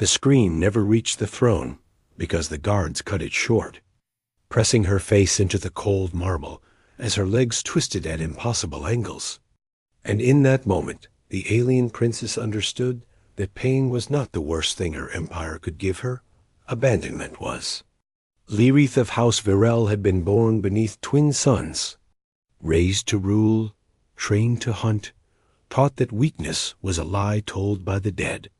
The scream never reached the throne because the guards cut it short, pressing her face into the cold marble as her legs twisted at impossible angles. And in that moment, the alien princess understood that pain was not the worst thing her empire could give her. Abandonment was. Lyrith of House Virel had been born beneath twin suns, raised to rule, trained to hunt, taught that weakness was a lie told by the dead.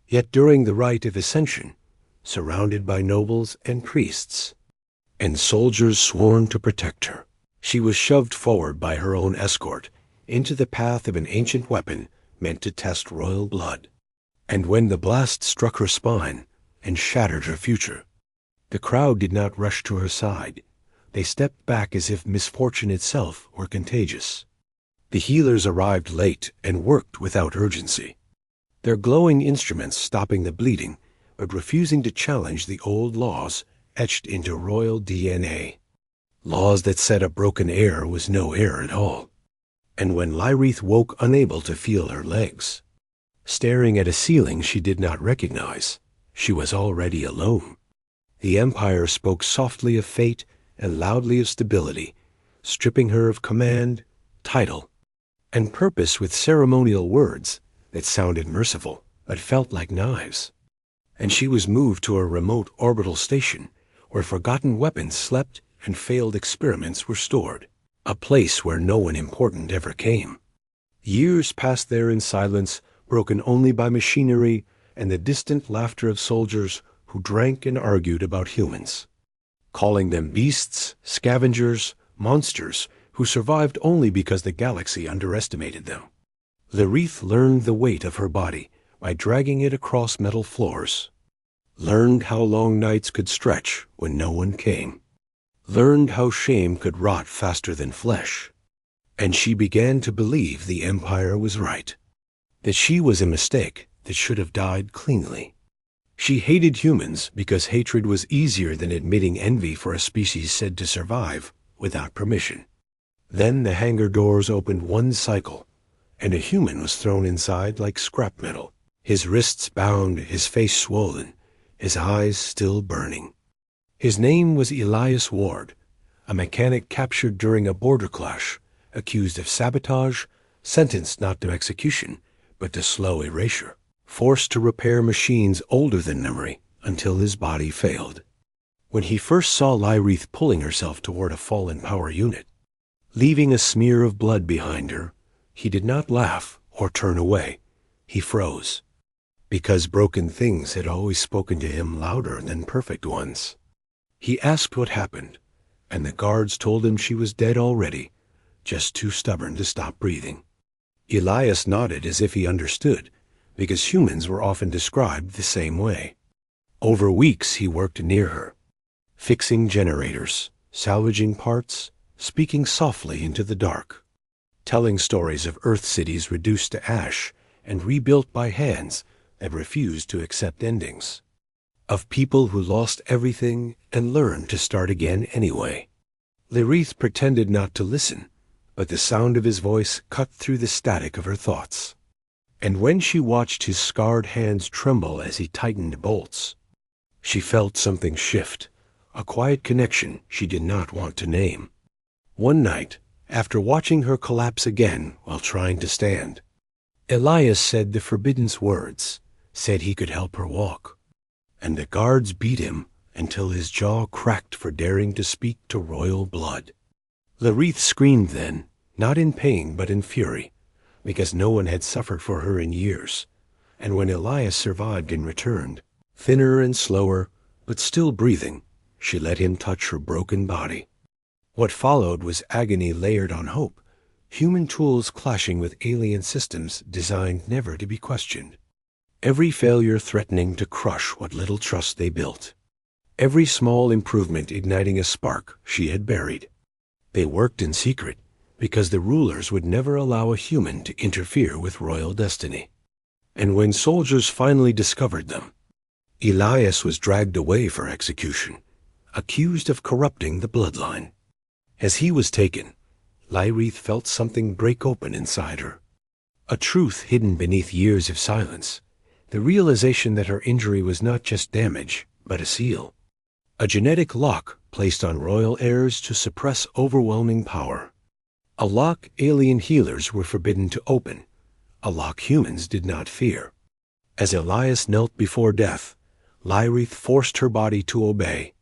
Yet during the rite of ascension, surrounded by nobles and priests, and soldiers sworn to protect her, she was shoved forward by her own escort into the path of an ancient weapon meant to test royal blood. And when the blast struck her spine and shattered her future, the crowd did not rush to her side. They stepped back as if misfortune itself were contagious. The healers arrived late and worked without urgency, their glowing instruments stopping the bleeding but refusing to challenge the old laws etched into royal DNA. Laws that said a broken heir was no heir at all. And when Lyrith woke unable to feel her legs, staring at a ceiling she did not recognize, she was already alone. The Empire spoke softly of fate and loudly of stability, stripping her of command, title, and purpose with ceremonial words that sounded merciful but felt like knives. And she was moved to a remote orbital station where forgotten weapons slept and failed experiments were stored, a place where no one important ever came. Years passed there in silence, broken only by machinery and the distant laughter of soldiers who drank and argued about humans, calling them beasts, scavengers, monsters who survived only because the galaxy underestimated them. Lyrith learned the weight of her body by dragging it across metal floors, learned how long nights could stretch when no one came, learned how shame could rot faster than flesh. And she began to believe the Empire was right, that she was a mistake that should have died cleanly. She hated humans because hatred was easier than admitting envy for a species said to survive without permission. Then the hangar doors opened one cycle, and a human was thrown inside like scrap metal, his wrists bound, his face swollen, his eyes still burning. His name was Elias Ward, a mechanic captured during a border clash, accused of sabotage, sentenced not to execution, but to slow erasure, forced to repair machines older than memory until his body failed. When he first saw Lyrith pulling herself toward a fallen power unit, leaving a smear of blood behind her, he did not laugh or turn away. He froze, because broken things had always spoken to him louder than perfect ones. He asked what happened, and the guards told him she was dead already, just too stubborn to stop breathing. Elias nodded as if he understood, because humans were often described the same way. Over weeks he worked near her, fixing generators, salvaging parts, speaking softly into the dark, telling stories of Earth cities reduced to ash and rebuilt by hands that refused to accept endings, of people who lost everything and learned to start again anyway. Lyrith pretended not to listen, but the sound of his voice cut through the static of her thoughts. And when she watched his scarred hands tremble as he tightened bolts, she felt something shift, a quiet connection she did not want to name. One night, after watching her collapse again while trying to stand, Elias said the forbidden words, said he could help her walk, and the guards beat him until his jaw cracked for daring to speak to royal blood. Lyrith screamed then, not in pain but in fury, because no one had suffered for her in years, and when Elias survived and returned, thinner and slower, but still breathing, she let him touch her broken body. What followed was agony layered on hope, human tools clashing with alien systems designed never to be questioned. Every failure threatening to crush what little trust they built. Every small improvement igniting a spark she had buried. They worked in secret because the rulers would never allow a human to interfere with royal destiny. And when soldiers finally discovered them, Elias was dragged away for execution, accused of corrupting the bloodline. As he was taken, Lyrith felt something break open inside her, a truth hidden beneath years of silence the realization that her injury was not just damage, but a seal. A genetic lock placed on royal heirs to suppress overwhelming power. A lock alien healers were forbidden to open. A lock humans did not fear. As Elias knelt before death, Lyrith forced her body to obey,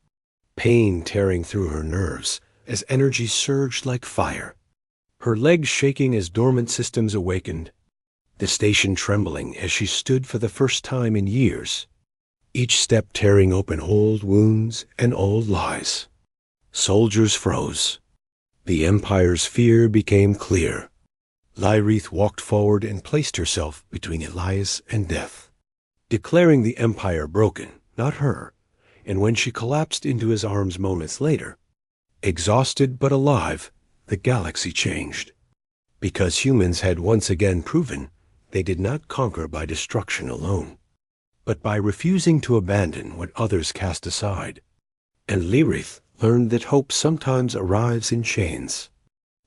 pain tearing through her nerves as energy surged like fire, her legs shaking as dormant systems awakened, the station trembling as she stood for the first time in years, each step tearing open old wounds and old lies. Soldiers froze. The Empire's fear became clear. Lyrith walked forward and placed herself between Elias and death, declaring the Empire broken, not her, and when she collapsed into his arms moments later, exhausted but alive, the galaxy changed. Because humans had once again proven they did not conquer by destruction alone, but by refusing to abandon what others cast aside. And Lyrith learned that hope sometimes arrives in chains,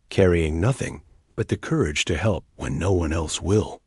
carrying nothing but the courage to help when no one else will.